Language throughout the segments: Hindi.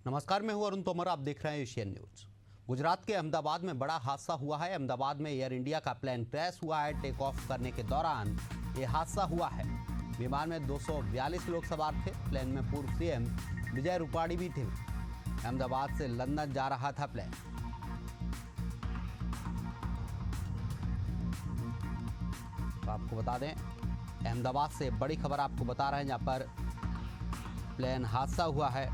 नमस्कार, मैं हूं अरुण तोमर। आप देख रहे हैं एशियन न्यूज। गुजरात के अहमदाबाद में बड़ा हादसा हुआ है। अहमदाबाद में एयर इंडिया का प्लेन क्रैश हुआ है। टेक ऑफ करने के दौरान ये हादसा हुआ है। विमान में 242 लोग सवार थे। प्लेन में पूर्व सीएम विजय रूपाणी भी थे। अहमदाबाद से लंदन जा रहा था प्लेन। तो आपको बता दें, अहमदाबाद से बड़ी खबर आपको बता रहे हैं, जहां पर प्लेन हादसा हुआ है।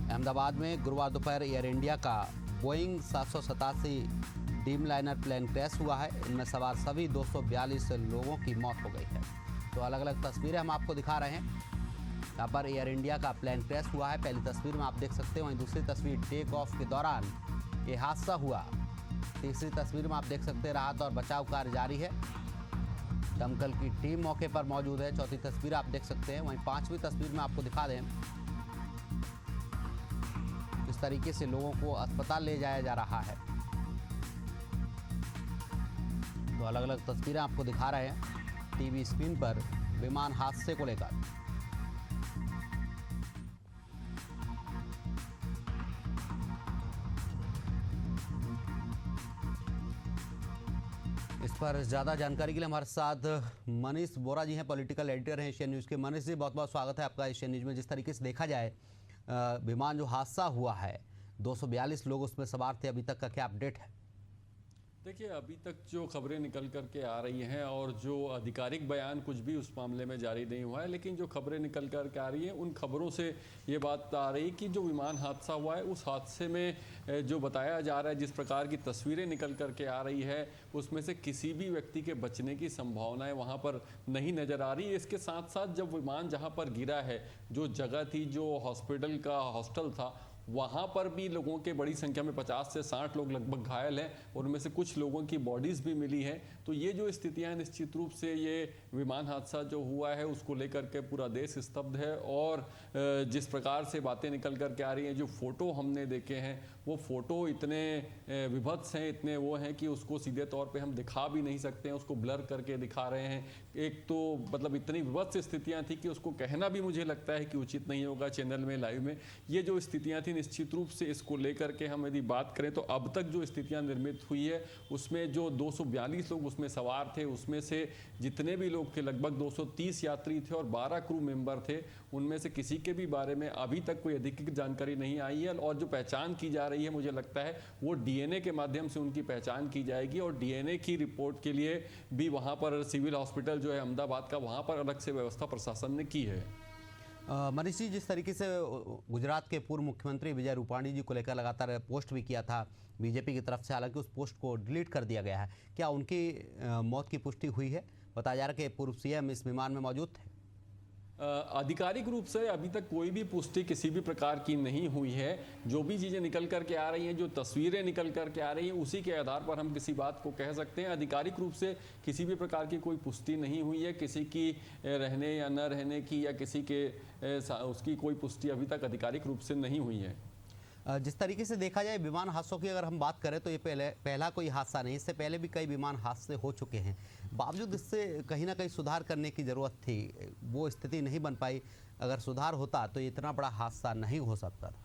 अहमदाबाद में गुरुवार दोपहर एयर इंडिया का Boeing 787 Dreamliner plane crash हुआ है। इनमें सवार सभी 242 लोगों की मौत हो गई है। तो अलग अलग तस्वीरें हम आपको दिखा रहे हैं। यहाँ पर एयर इंडिया का प्लेन क्रैश हुआ है। पहली तस्वीर में आप देख सकते हैं, वहीं दूसरी तस्वीर टेक ऑफ के दौरान ये हादसा हुआ। तीसरी तस्वीर में आप देख सकते हैं, राहत और बचाव कार्य जारी है। दमकल की टीम मौके पर मौजूद है। चौथी तस्वीर आप देख सकते हैं। वहीं पांचवी तस्वीर में आपको दिखा दें, इस तरीके से लोगों को अस्पताल ले जाया जा रहा है। तो अलग अलग तस्वीरें आपको दिखा रहे हैं टीवी स्क्रीन पर विमान हादसे को लेकर। इस पर ज़्यादा जानकारी के लिए हमारे साथ मनीष बोरा जी हैं, पॉलिटिकल एडिटर हैं एशियन न्यूज़ के। मनीष जी, बहुत बहुत स्वागत है आपका एशियन न्यूज़ में। जिस तरीके से देखा जाए, विमान जो हादसा हुआ है, 242 लोग उसमें सवार थे। अभी तक का क्या अपडेट है? देखिए, अभी तक जो खबरें निकल कर के आ रही हैं और जो आधिकारिक बयान कुछ भी उस मामले में जारी नहीं हुआ है, लेकिन जो खबरें निकल कर के आ रही हैं उन खबरों से ये बात आ रही कि जो विमान हादसा हुआ है, उस हादसे में जो बताया जा रहा है, जिस प्रकार की तस्वीरें निकल कर के आ रही है, उसमें से किसी भी व्यक्ति के बचने की संभावनाएं वहाँ पर नहीं नज़र आ रही है। इसके साथ साथ जब विमान जहाँ पर गिरा है, जो जगह थी, जो हॉस्पिटल का हॉस्टल था, वहाँ पर भी लोगों के बड़ी संख्या में 50 से 60 लोग लगभग घायल हैं और उनमें से कुछ लोगों की बॉडीज़ भी मिली हैं। तो ये जो स्थितियाँ हैं, निश्चित रूप से ये विमान हादसा जो हुआ है उसको लेकर के पूरा देश स्तब्ध है। और जिस प्रकार से बातें निकल कर के आ रही हैं, जो फ़ोटो हमने देखे हैं, वो फ़ोटो इतने विभत्स हैं, इतने वो हैं कि उसको सीधे तौर पर हम दिखा भी नहीं सकते हैं, उसको ब्लर करके दिखा रहे हैं। एक तो मतलब इतनी विभत्स स्थितियाँ थी कि उसको कहना भी मुझे लगता है कि उचित नहीं होगा चैनल में, लाइव में। ये जो स्थितियाँ थी, निश्चित रूप से इसको लेकर के हम यदि बात करें तो अब तक जो स्थितियां निर्मित हुई है, उसमें जो 242 लोग उसमें सवार थे, उसमें से जितने भी लोग थे, लगभग 230 यात्री थे और 12 क्रू मेंबर थे। उनमें से किसी के भी बारे में अभी तक कोई अधिकृत जानकारी नहीं आई है। और जो पहचान की जा रही है, मुझे लगता है वो डीएनए के माध्यम से उनकी पहचान की जाएगी। और डीएनए की रिपोर्ट के लिए भी वहाँ पर सिविल हॉस्पिटल जो है अहमदाबाद का, वहाँ पर अलग से व्यवस्था प्रशासन ने की है। मनीष जी, जिस तरीके से गुजरात के पूर्व मुख्यमंत्री विजय रूपाणी जी को लेकर लगातार पोस्ट भी किया था बीजेपी की तरफ से, हालांकि उस पोस्ट को डिलीट कर दिया गया है, क्या उनकी मौत की पुष्टि हुई है? बताया जा रहा है कि पूर्व सीएम इस विमान में मौजूद थे। आधिकारिक रूप से अभी तक कोई भी पुष्टि किसी भी प्रकार की नहीं हुई है। जो भी चीज़ें निकल कर के आ रही हैं, जो तस्वीरें निकल कर के आ रही हैं, उसी के आधार पर हम किसी बात को कह सकते हैं। आधिकारिक रूप से किसी भी प्रकार की कोई पुष्टि नहीं हुई है, किसी की रहने या न रहने की, या किसी के उसकी कोई पुष्टि अभी तक आधिकारिक रूप से नहीं हुई है। जिस तरीके से देखा जाए, विमान हादसों की अगर हम बात करें तो ये पहला कोई हादसा नहीं, इससे पहले भी कई विमान हादसे हो चुके हैं। बावजूद इससे कहीं ना कहीं सुधार करने की ज़रूरत थी, वो स्थिति नहीं बन पाई। अगर सुधार होता तो इतना बड़ा हादसा नहीं हो सकता था।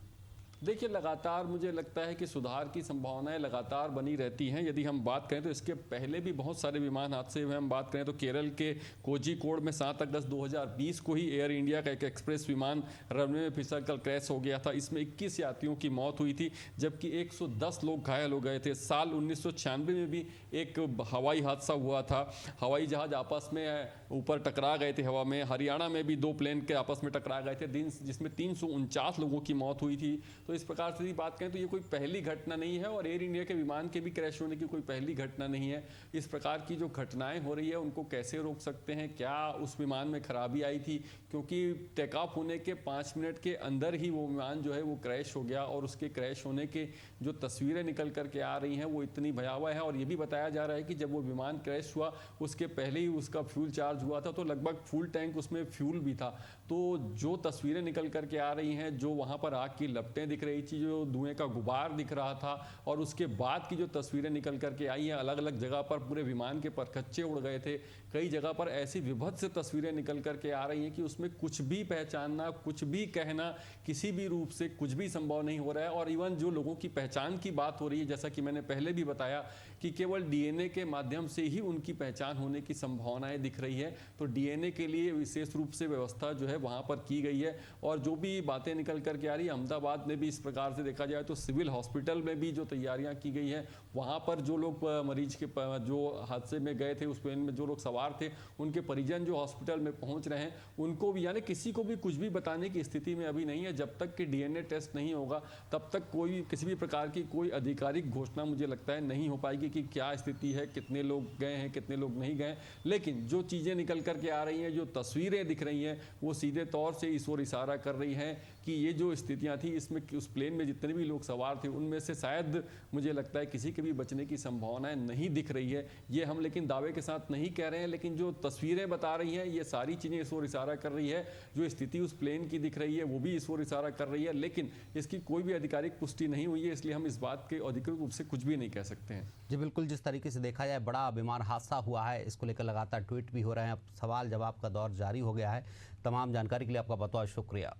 देखिए, लगातार मुझे लगता है कि सुधार की संभावनाएं लगातार बनी रहती हैं। यदि हम बात करें तो इसके पहले भी बहुत सारे विमान हादसे हुए। हम बात करें तो केरल के कोझिकोड में 7 अगस्त 2020 को ही एयर इंडिया का एक एक्सप्रेस विमान रनवे में फिसलकर क्रैश हो गया था। इसमें 21 यात्रियों की मौत हुई थी, जबकि 110 लोग घायल हो गए थे। साल 1996 में भी एक हवाई हादसा हुआ था। हवाई जहाज आपस में ऊपर टकरा गए थे हवा में। हरियाणा में भी 2 प्लेन के आपस में टकरा गए थे, जिसमें 349 लोगों की मौत हुई थी। तो इस प्रकार से बात करें तो ये कोई पहली घटना नहीं है, और एयर इंडिया के विमान के भी क्रैश होने की कोई पहली घटना नहीं है। इस प्रकार की जो घटनाएं हो रही है, उनको कैसे रोक सकते हैं? क्या उस विमान में खराबी आई थी? क्योंकि टेक ऑफ होने के 5 मिनट के अंदर ही वो विमान जो है वो क्रैश हो गया, और उसके क्रैश होने के जो तस्वीरें निकल करके आ रही हैं वो इतनी भयावह है। और ये भी बताया जा रहा है कि जब वो विमान क्रैश हुआ, उसके पहले ही उसका फ्यूल चार्ज हुआ था, तो लगभग फुल टैंक उसमें फ्यूल भी था। तो जो तस्वीरें निकल करके आ रही हैं, जो वहाँ पर आग की लपटें दिख दिख रही थी, जो धुएं का गुबार दिख रहा था, और उसके बाद की जो तस्वीरें निकल करके आई हैं, अलग अलग जगह पर पूरे विमान के परखच्चे उड़ गए थे। कई जगह पर ऐसी विभत्स तस्वीरें निकल करके आ रही हैं कि उसमें कुछ भी पहचानना, कुछ भी कहना, किसी भी रूप से कुछ भी संभव नहीं हो रहा है। और इवन जो लोगों की पहचान की बात हो रही है, जैसा कि मैंने पहले भी बताया कि केवल डीएनए के माध्यम से ही उनकी पहचान होने की संभावनाएं दिख रही है। तो डीएनए के लिए विशेष रूप से व्यवस्था जो है वहां पर की गई है। और जो भी बातें निकल करके आ रही है, अहमदाबाद में भी इस प्रकार से देखा जाए तो सिविल हॉस्पिटल में भी जो तैयारियां की गई है, वहां पर जो लोग मरीज के जो हादसे में गए थे, उस प्लेन में जो लोग सवार थे, उनके परिजन जो हॉस्पिटल में पहुंच रहे हैं, उनको भी, यानी किसी को भी कुछ भी बताने की स्थिति में अभी नहीं है। जब तक कि डीएनए टेस्ट नहीं होगा तब तक कोई किसी भी प्रकार की कोई आधिकारिक घोषणा मुझे लगता है नहीं हो पाएगी कि क्या स्थिति है, कितने लोग गए हैं, कितने लोग नहीं गए। लेकिन जो चीज़ें निकल करके आ रही हैं, जो तस्वीरें दिख रही हैं, वो सीधे तौर से इस ओर इशारा कर रही हैं कि ये जो स्थितियां थी, इसमें उस प्लेन में जितने भी लोग सवार थे, उनमें से शायद मुझे लगता है किसी के भी बचने की संभावनाएं नहीं दिख रही है। ये हम लेकिन दावे के साथ नहीं कह रहे हैं, लेकिन जो तस्वीरें बता रही हैं, ये सारी चीज़ें इस ओर इशारा कर रही है। जो स्थिति उस प्लेन की दिख रही है वो भी इस ओर इशारा कर रही है, लेकिन इसकी कोई भी आधिकारिक पुष्टि नहीं हुई है, इसलिए हम इस बात के अधिकृत रूप से कुछ भी नहीं कह सकते हैं। जी बिल्कुल, जिस तरीके से देखा जाए बड़ा विमान हादसा हुआ है, इसको लेकर लगातार ट्वीट भी हो रहे हैं, अब सवाल जवाब का दौर जारी हो गया है। तमाम जानकारी के लिए आपका बहुत-बहुत शुक्रिया।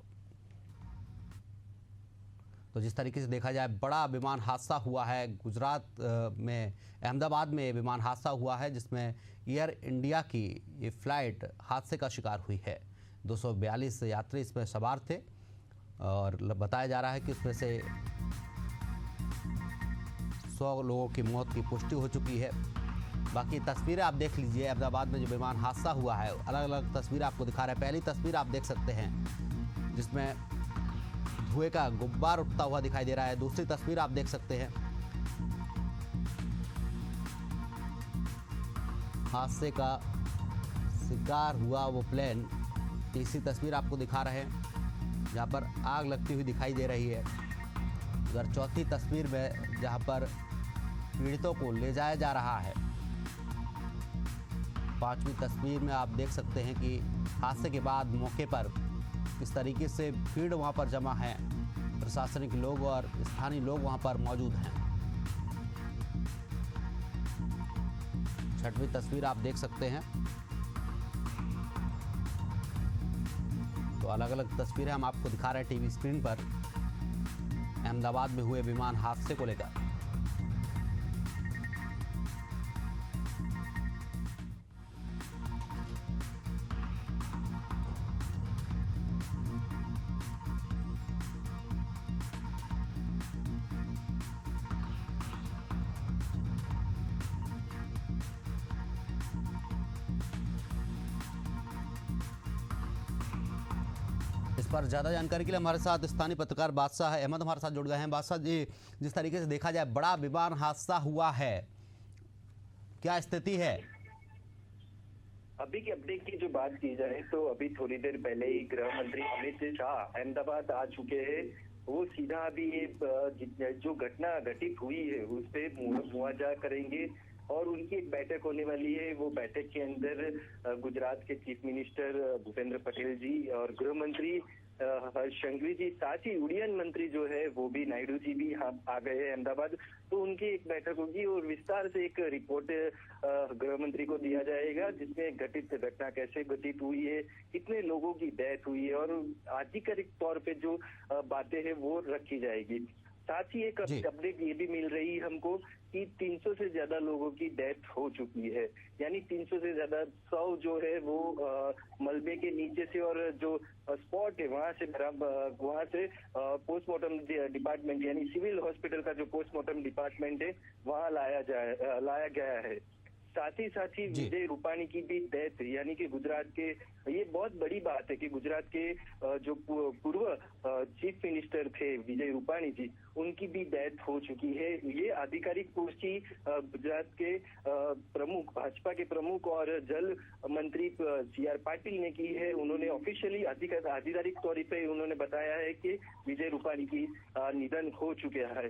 तो जिस तरीके से देखा जाए बड़ा विमान हादसा हुआ है, गुजरात में अहमदाबाद में विमान हादसा हुआ है, जिसमें एयर इंडिया की ये फ्लाइट हादसे का शिकार हुई है। 242 यात्री इसमें सवार थे और बताया जा रहा है कि उसमें से 100 लोगों की मौत की पुष्टि हो चुकी है। बाकी तस्वीरें आप देख लीजिए, अहमदाबाद में जो विमान हादसा हुआ है, अलग अलग तस्वीरें आपको दिखा रहे हैं। पहली तस्वीर आप देख सकते हैं जिसमें धुएं का गुब्बार उठता हुआ दिखाई दे रहा है। दूसरी तस्वीर आप देख सकते हैं हादसे का शिकार हुआ वो प्लेन। तीसरी तस्वीर आपको दिखा रहे हैं जहां पर आग लगती हुई दिखाई दे रही है। उधर चौथी तस्वीर में जहां पर पीड़ितों को ले जाया जा रहा है। पांचवी तस्वीर में आप देख सकते हैं कि हादसे के बाद मौके पर किस तरीके से भीड़ वहां पर जमा है। प्रशासनिक लोग और स्थानीय लोग वहां पर मौजूद हैं। छठवीं तस्वीर आप देख सकते हैं। तो अलग अलग तस्वीरें हम आपको दिखा रहे हैं टीवी स्क्रीन पर अहमदाबाद में हुए विमान हादसे को लेकर। इस पर ज़्यादा जानकारी के लिए हमारे साथ स्थानीय पत्रकार बादशाह अहमद हमारे साथ जुड़ गए हैं। बादशाह जी, जिस तरीके से देखा जाए बड़ा विमान हादसा हुआ है, क्या स्थिति है? अभी के अपडेट की जो बात की जाए तो अभी थोड़ी देर पहले ही गृह मंत्री अमित शाह अहमदाबाद आ चुके हैं। वो सीधा अभी ये जो घटना घटित हुई है उस पर मुआवजा करेंगे और उनकी एक बैठक होने वाली है। वो बैठक के अंदर गुजरात के चीफ मिनिस्टर भूपेंद्र पटेल जी और गृह मंत्री हर्ष संघवी जी, साथ ही उड़ियन मंत्री जो है वो भी नायडू जी भी यहाँ आ गए हैं अहमदाबाद। तो उनकी एक बैठक होगी और विस्तार से एक रिपोर्ट गृह मंत्री को दिया जाएगा, जिसमें घटित घटना कैसे घटित हुई है, कितने लोगों की डेथ हुई है और आधिकारिक तौर पे जो बातें हैं वो रखी जाएगी। साथ ही एक अपडेट ये भी मिल रही है हमको कि 300 से ज्यादा लोगों की डेथ हो चुकी है, यानी 300 से ज्यादा 100 जो है वो मलबे के नीचे से और जो स्पॉट है वहां से पोस्टमार्टम डिपार्टमेंट यानी सिविल हॉस्पिटल का जो पोस्टमार्टम डिपार्टमेंट है वहां लाया गया है। साथ ही विजय रूपाणी की भी डेथ, यानी कि गुजरात के, ये बहुत बड़ी बात है कि गुजरात के जो पूर्व चीफ मिनिस्टर थे विजय रूपाणी जी, उनकी भी डेथ हो चुकी है। ये आधिकारिक पुष्टि गुजरात के प्रमुख, भाजपा के प्रमुख और जल मंत्री CR पाटिल ने की है। उन्होंने ऑफिशियली आधिकारिक तौर पे उन्होंने बताया है कि विजय रूपाणी की निधन हो चुका है।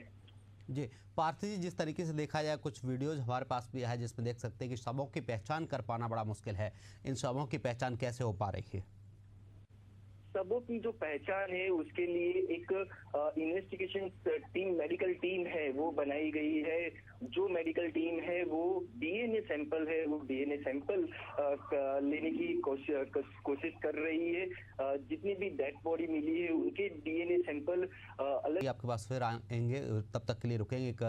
जी पार्थी जी, जिस तरीके से देखा जाए कुछ वीडियोज हमारे पास भी है जिसमें देख सकते हैं कि शवों की पहचान कर पाना बड़ा मुश्किल है। इन शवों की पहचान कैसे हो पा रही है? सबों की जो पहचान है उसके लिए एक इन्वेस्टिगेशन टीम, मेडिकल टीम है वो बनाई गई है। जो मेडिकल टीम है वो डीएनए सैंपल है, वो डीएनए सैंपल लेने की कोशिश कर रही है। जितनी भी डेड बॉडी मिली है उनके डीएनए सैंपल अलग। आपके पास फिर आएंगे, तब तक के लिए रुकेंगे एक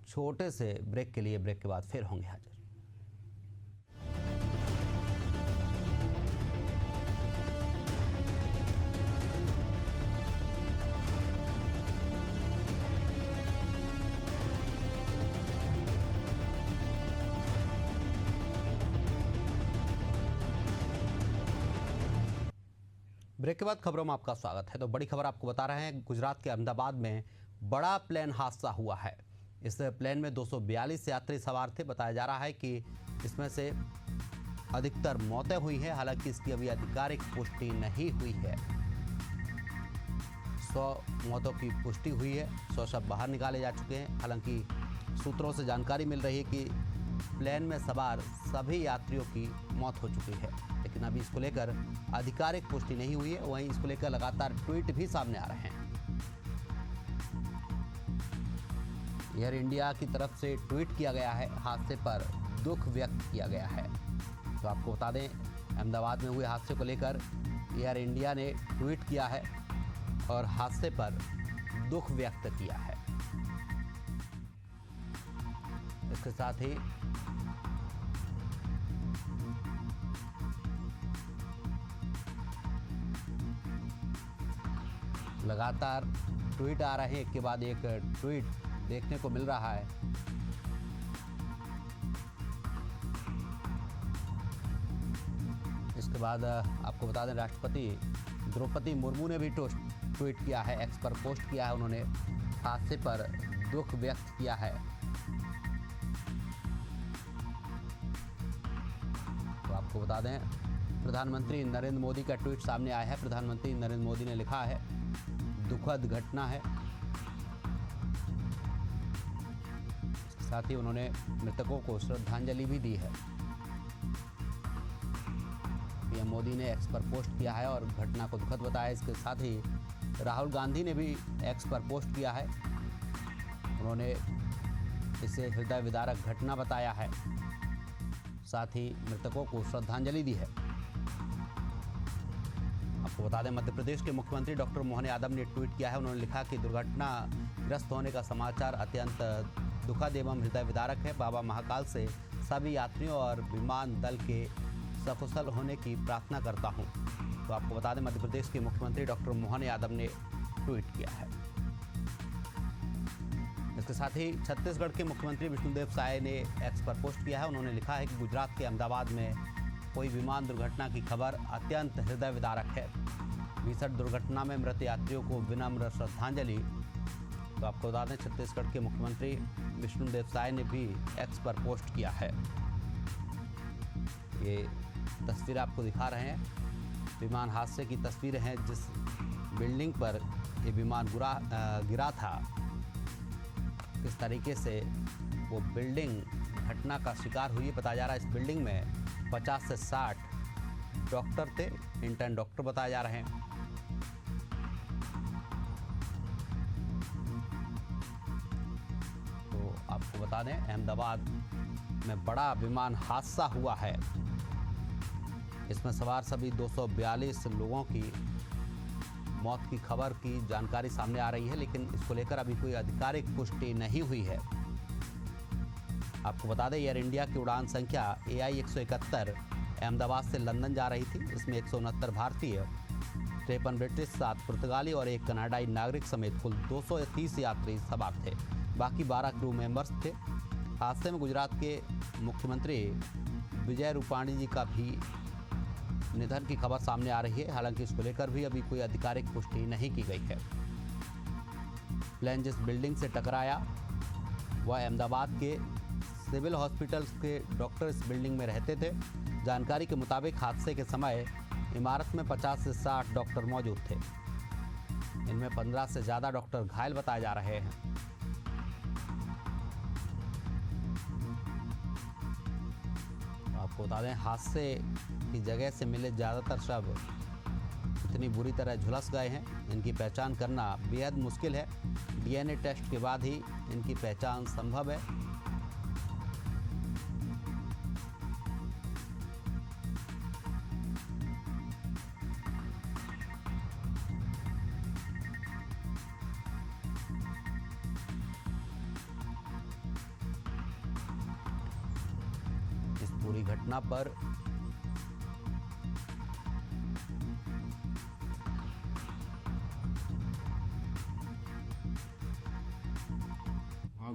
छोटे से ब्रेक के लिए। ब्रेक के बाद फिर होंगे हाजिर। ब्रेक के बाद खबरों में आपका स्वागत है। तो बड़ी खबर आपको बता रहे हैं, गुजरात के अहमदाबाद में बड़ा प्लेन हादसा हुआ है। इस प्लेन में 242 यात्री सवार थे। बताया जा रहा है कि इसमें से अधिकतर मौतें हुई हैं, हालांकि इसकी अभी आधिकारिक पुष्टि नहीं हुई है। 100 मौतों की पुष्टि हुई है, 100 शव बाहर निकाले जा चुके हैं। हालांकि सूत्रों से जानकारी मिल रही है कि प्लेन में सवार सभी यात्रियों की मौत हो चुकी है, लेकिन अभी इसको लेकर आधिकारिक पुष्टि नहीं हुई है। वहीं इसको लेकर लगातार ट्वीट भी सामने आ रहे हैं। एयर इंडिया की तरफ से ट्वीट किया गया है, हादसे पर दुख व्यक्त किया गया है। तो आपको बता दें, अहमदाबाद में हुए हादसे को लेकर एयर इंडिया ने ट्वीट किया है और हादसे पर दुख व्यक्त किया है। इसके साथ ही लगातार ट्वीट आ रहे हैं, एक के बाद एक ट्वीट देखने को मिल रहा है। इसके बाद आपको बता दें, राष्ट्रपति द्रौपदी मुर्मू ने भी ट्वीट किया है, एक्स पर पोस्ट किया है। उन्होंने हादसे पर दुख व्यक्त किया है। तो आपको बता दें, प्रधानमंत्री नरेंद्र मोदी का ट्वीट सामने आया है। प्रधानमंत्री नरेंद्र मोदी ने लिखा है, दुखद घटना है। साथ ही उन्होंने मृतकों को श्रद्धांजलि भी दी है। पीएम मोदी ने एक्स पर पोस्ट किया है और घटना को दुखद बताया। इसके साथ ही राहुल गांधी ने भी एक्स पर पोस्ट किया है। उन्होंने इसे हृदय विदारक घटना बताया है, साथ ही मृतकों को श्रद्धांजलि दी है। आपको बता दें, मध्य प्रदेश के मुख्यमंत्री डॉक्टर मोहन यादव ने ट्वीट किया है। उन्होंने लिखा कि दुर्घटनाग्रस्त होने का समाचार अत्यंत दुखद एवं हृदय विदारक है। बाबा महाकाल से सभी यात्रियों और विमान दल के सकुशल होने की प्रार्थना करता हूं। तो आपको बता दें, मध्य प्रदेश के मुख्यमंत्री डॉक्टर मोहन यादव ने ट्वीट किया है। इसके साथ ही छत्तीसगढ़ के मुख्यमंत्री विष्णुदेव साय ने एक्स पर पोस्ट किया है। उन्होंने लिखा है कि गुजरात के अहमदाबाद में कोई विमान दुर्घटना की खबर अत्यंत हृदय विदारक है। भीषण दुर्घटना में मृत यात्रियों को विनम्र श्रद्धांजलि। तो आपको बता दें, छत्तीसगढ़ के मुख्यमंत्री विष्णुदेव साय ने भी एक्स पर पोस्ट किया है। ये तस्वीर आपको दिखा रहे हैं, विमान हादसे की तस्वीरें हैं। जिस बिल्डिंग पर ये विमान गिरा था, किस तरीके से वो बिल्डिंग घटना का शिकार हुई। बताया जा रहा है, इस बिल्डिंग में 50 से 60 डॉक्टर थे, इंटर्न डॉक्टर बताए जा रहे हैं। तो आपको बता दें, अहमदाबाद में बड़ा विमान हादसा हुआ है। इसमें सवार सभी 242 लोगों की मौत की खबर की जानकारी सामने आ रही है, लेकिन इसको लेकर अभी कोई आधिकारिक पुष्टि नहीं हुई है। आपको बता दें, एयर इंडिया की उड़ान संख्या AI 171 अहमदाबाद से लंदन जा रही थी। इसमें 169 भारतीय, 53 ब्रिटिश, 7 पुर्तगाली और 1 कनाडाई नागरिक समेत कुल 230 यात्री सवार थे। बाकी 12 क्रू मेंबर्स थे। हादसे में गुजरात के मुख्यमंत्री विजय रूपाणी जी का भी निधन की खबर सामने आ रही है। हालांकि इसको लेकर भी अभी कोई आधिकारिक पुष्टि नहीं की गई है। प्लेन जिस बिल्डिंग से टकराया वह अहमदाबाद के सिविल हॉस्पिटल्स के डॉक्टर इस बिल्डिंग में रहते थे। जानकारी के मुताबिक हादसे के समय इमारत में 50 से 60 डॉक्टर मौजूद थे। इनमें 15 से ज़्यादा डॉक्टर घायल बताए जा रहे हैं। आपको बता दें, हादसे की जगह से मिले ज़्यादातर शव इतनी बुरी तरह झुलस गए हैं, इनकी पहचान करना बेहद मुश्किल है। डीएनए टेस्ट के बाद ही इनकी पहचान संभव है। इस पूरी घटना पर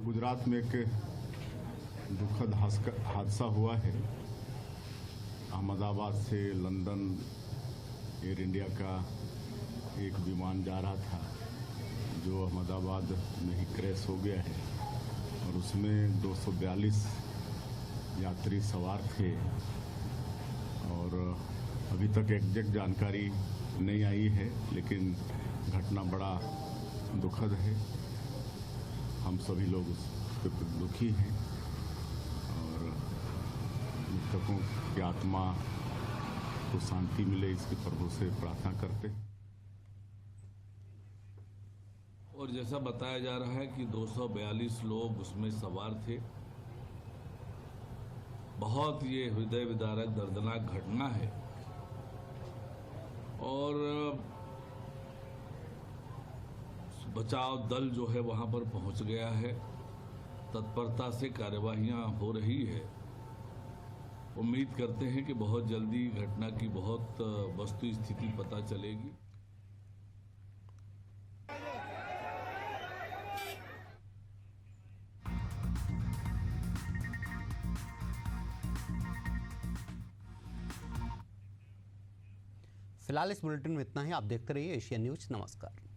गुजरात में एक दुखद हादसा हुआ है। अहमदाबाद से लंदन एयर इंडिया का एक विमान जा रहा था जो अहमदाबाद में ही क्रैश हो गया है और उसमें 242 यात्री सवार थे और अभी तक एग्जैक्ट जानकारी नहीं आई है, लेकिन घटना बड़ा दुखद है। हम सभी लोग उसके प्रति दुखी हैं और मृतकों की आत्मा को शांति मिले इसके प्रभु से प्रार्थना करते हैं। और जैसा बताया जा रहा है कि 242 लोग उसमें सवार थे। बहुत ये हृदय विदारक दर्दनाक घटना है और बचाव दल जो है वहां पर पहुंच गया है। तत्परता से कार्यवाहियां हो रही है। उम्मीद करते हैं कि बहुत जल्दी घटना की बहुत वस्तु स्थिति पता चलेगी। फिलहाल इस बुलेटिन में इतना ही। आप देखते रहिए एशियन न्यूज। नमस्कार।